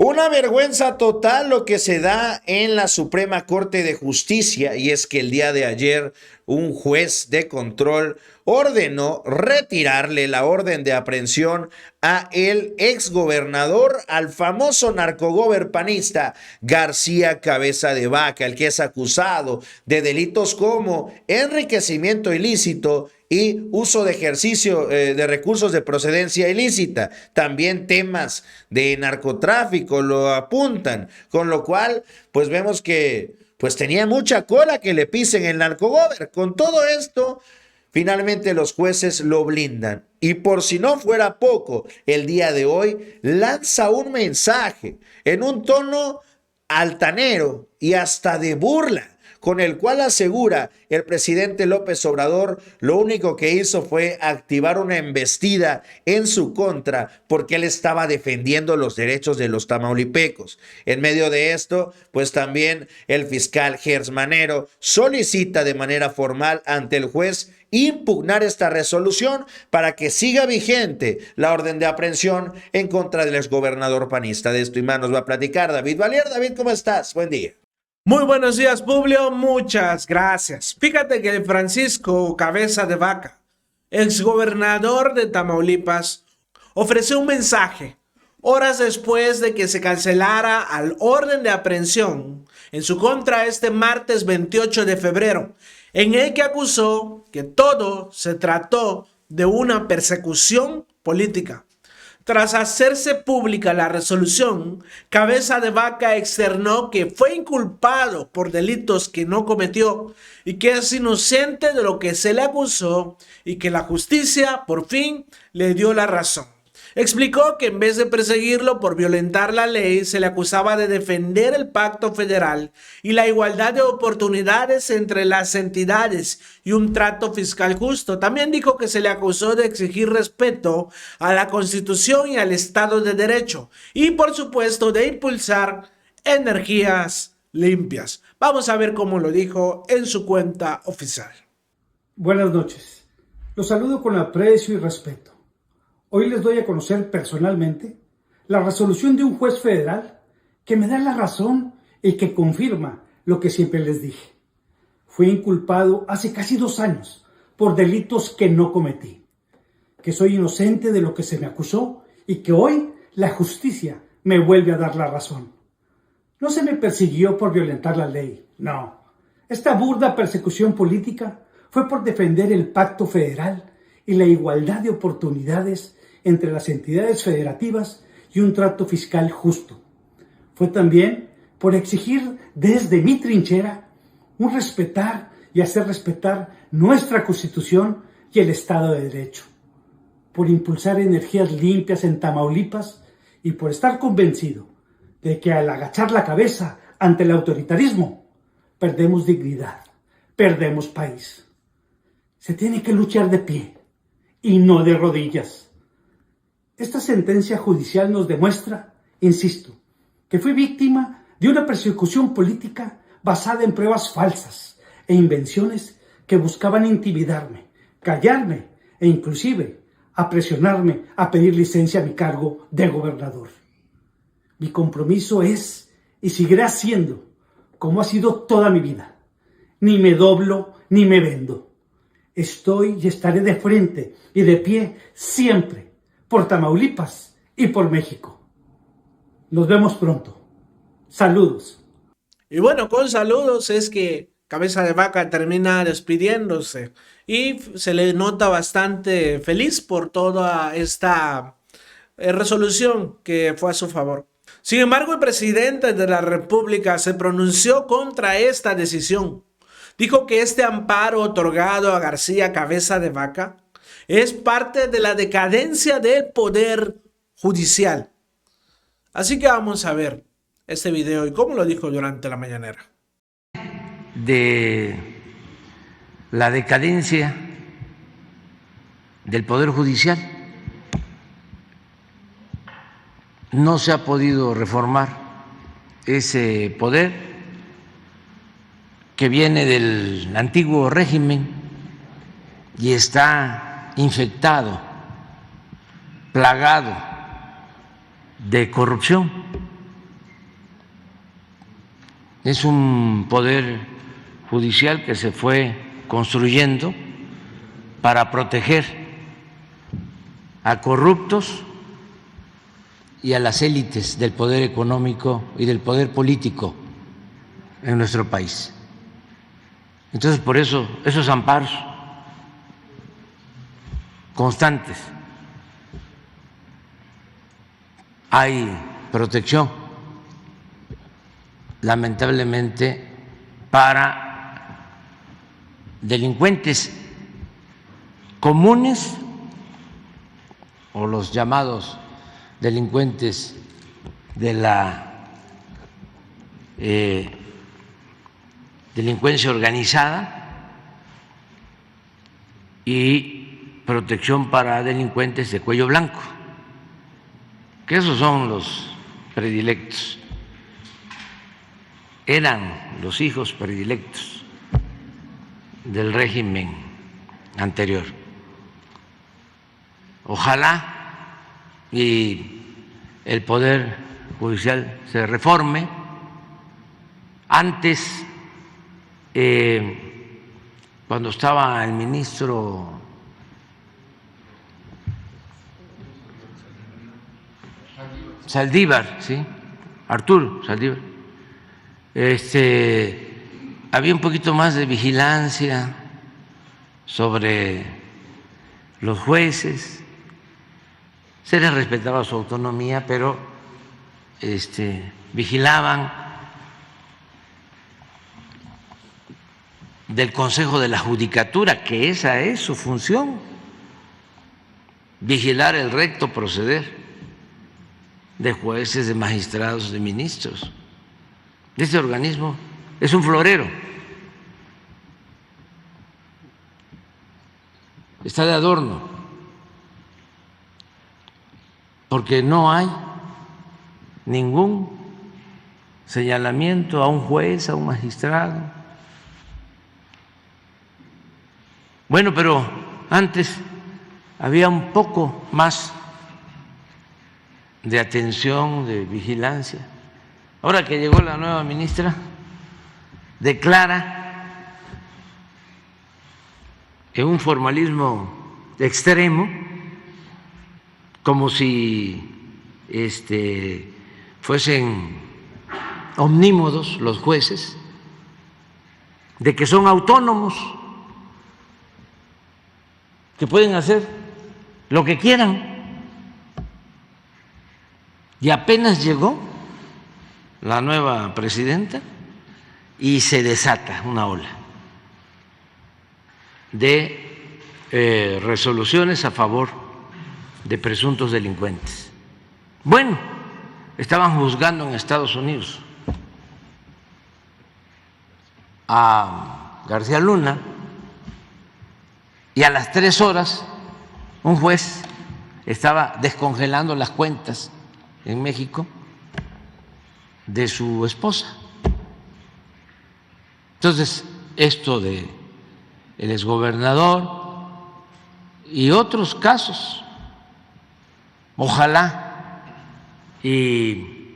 Una vergüenza total lo que se da en la Suprema Corte de Justicia, y es que el día de ayer un juez de control ordenó retirarle la orden de aprehensión a el exgobernador, al famoso narcogoberpanista García Cabeza de Vaca, el que es acusado de delitos como enriquecimiento ilícito y uso de ejercicio de recursos de procedencia ilícita. También temas de narcotráfico lo apuntan, con lo cual pues vemos que pues tenía mucha cola que le pisen el narcogober. Con todo esto, finalmente los jueces lo blindan. Y por si no fuera poco, el día de hoy lanza un mensaje en un tono altanero y hasta de burla, con el cual asegura el presidente López Obrador lo único que hizo fue activar una embestida en su contra porque él estaba defendiendo los derechos de los tamaulipecos. En medio de esto, pues también el fiscal Gers Manero solicita de manera formal ante el juez impugnar esta resolución para que siga vigente la orden de aprehensión en contra del exgobernador panista. De esto y más nos va a platicar David Valier. David, ¿cómo estás? Buen día. Muy buenos días, Publio. Muchas gracias. Fíjate que Francisco Cabeza de Vaca, exgobernador de Tamaulipas, ofreció un mensaje horas después de que se cancelara al orden de aprehensión en su contra este martes 28 de febrero, en el que acusó que todo se trató de una persecución política. Tras hacerse pública la resolución, Cabeza de Vaca externó que fue inculpado por delitos que no cometió y que es inocente de lo que se le acusó y que la justicia por fin le dio la razón. Explicó que en vez de perseguirlo por violentar la ley, se le acusaba de defender el pacto federal y la igualdad de oportunidades entre las entidades y un trato fiscal justo. También dijo que se le acusó de exigir respeto a la Constitución y al Estado de Derecho y, por supuesto, de impulsar energías limpias. Vamos a ver cómo lo dijo en su cuenta oficial. Buenas noches. Los saludo con aprecio y respeto. Hoy les doy a conocer personalmente la resolución de un juez federal que me da la razón y que confirma lo que siempre les dije. Fui inculpado hace casi 2 años por delitos que no cometí, que soy inocente de lo que se me acusó y que hoy la justicia me vuelve a dar la razón. No se me persiguió por violentar la ley, no. Esta burda persecución política fue por defender el pacto federal y la igualdad de oportunidades entre las entidades federativas y un trato fiscal justo. Fue también por exigir desde mi trinchera un respetar y hacer respetar nuestra Constitución y el Estado de Derecho, por impulsar energías limpias en Tamaulipas y por estar convencido de que al agachar la cabeza ante el autoritarismo, perdemos dignidad, perdemos país. Se tiene que luchar de pie y no de rodillas. Esta sentencia judicial nos demuestra, insisto, que fui víctima de una persecución política basada en pruebas falsas e invenciones que buscaban intimidarme, callarme e inclusive a presionarme a pedir licencia a mi cargo de gobernador. Mi compromiso es y seguirá siendo como ha sido toda mi vida. Ni me doblo ni me vendo. Estoy y estaré de frente y de pie siempre por Tamaulipas y por México. Nos vemos pronto. Saludos. Y bueno, con saludos es que Cabeza de Vaca termina despidiéndose y se le nota bastante feliz por toda esta resolución que fue a su favor. Sin embargo, el presidente de la República se pronunció contra esta decisión. Dijo que este amparo otorgado a García Cabeza de Vaca es parte de la decadencia del poder judicial. Así que vamos a ver este video y cómo lo dijo durante la mañanera. De la decadencia del poder judicial. No se ha podido reformar ese poder que viene del antiguo régimen y está infectado, plagado de corrupción Es un poder judicial que se fue construyendo para proteger a corruptos y a las élites del poder económico y del poder político en nuestro país. Entonces, por eso, esos amparos constantes, hay protección, lamentablemente, para delincuentes comunes o los llamados delincuentes de la delincuencia organizada y protección para delincuentes de cuello blanco, que esos son los predilectos, eran los hijos predilectos del régimen anterior. Ojalá y el Poder Judicial se reforme. Antes, cuando estaba el ministro Saldívar, ¿sí? Arturo Saldívar, había un poquito más de vigilancia sobre los jueces. Se les respetaba su autonomía, pero vigilaban del Consejo de la Judicatura, que esa es su función, vigilar el recto proceder de jueces, de magistrados, de ministros. Este organismo es un florero, está de adorno, porque no hay ningún señalamiento a un juez, a un magistrado. Bueno, pero antes había un poco más de atención, de vigilancia. Ahora que llegó la nueva ministra, declara en un formalismo extremo, como si fuesen omnímodos los jueces, de que son autónomos, que pueden hacer lo que quieran. Y apenas llegó la nueva presidenta y se desata una ola de resoluciones a favor de presuntos delincuentes. Bueno, estaban juzgando en Estados Unidos a García Luna y a las 3 horas un juez estaba descongelando las cuentas en México de su esposa. Entonces, esto de el exgobernador y otros casos, ojalá y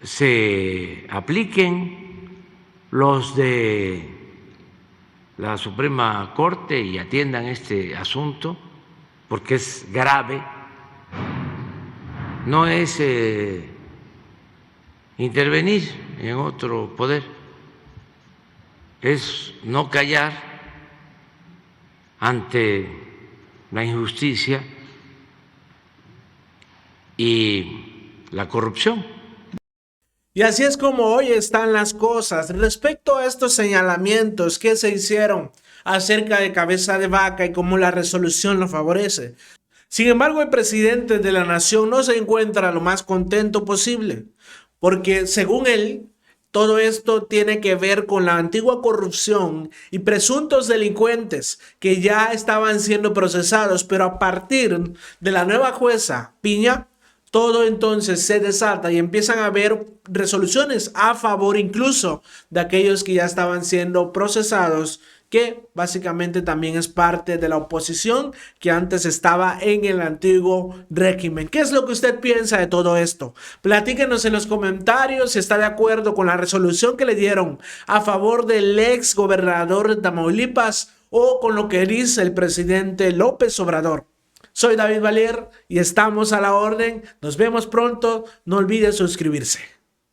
se apliquen los de la Suprema Corte y atiendan este asunto, porque es grave. No es intervenir en otro poder, es no callar ante la injusticia y la corrupción. Y así es como hoy están las cosas. Respecto a estos señalamientos que se hicieron acerca de Cabeza de Vaca y cómo la resolución lo favorece. Sin embargo, el presidente de la nación no se encuentra lo más contento posible, porque según él, todo esto tiene que ver con la antigua corrupción y presuntos delincuentes que ya estaban siendo procesados, pero a partir de la nueva jueza Piña, todo entonces se desata y empiezan a haber resoluciones a favor incluso de aquellos que ya estaban siendo procesados que básicamente también es parte de la oposición que antes estaba en el antiguo régimen. ¿Qué es lo que usted piensa de todo esto? Platíquenos en los comentarios si está de acuerdo con la resolución que le dieron a favor del ex gobernador de Tamaulipas o con lo que dice el presidente López Obrador. Soy David Valier y estamos a la orden. Nos vemos pronto. No olvide suscribirse.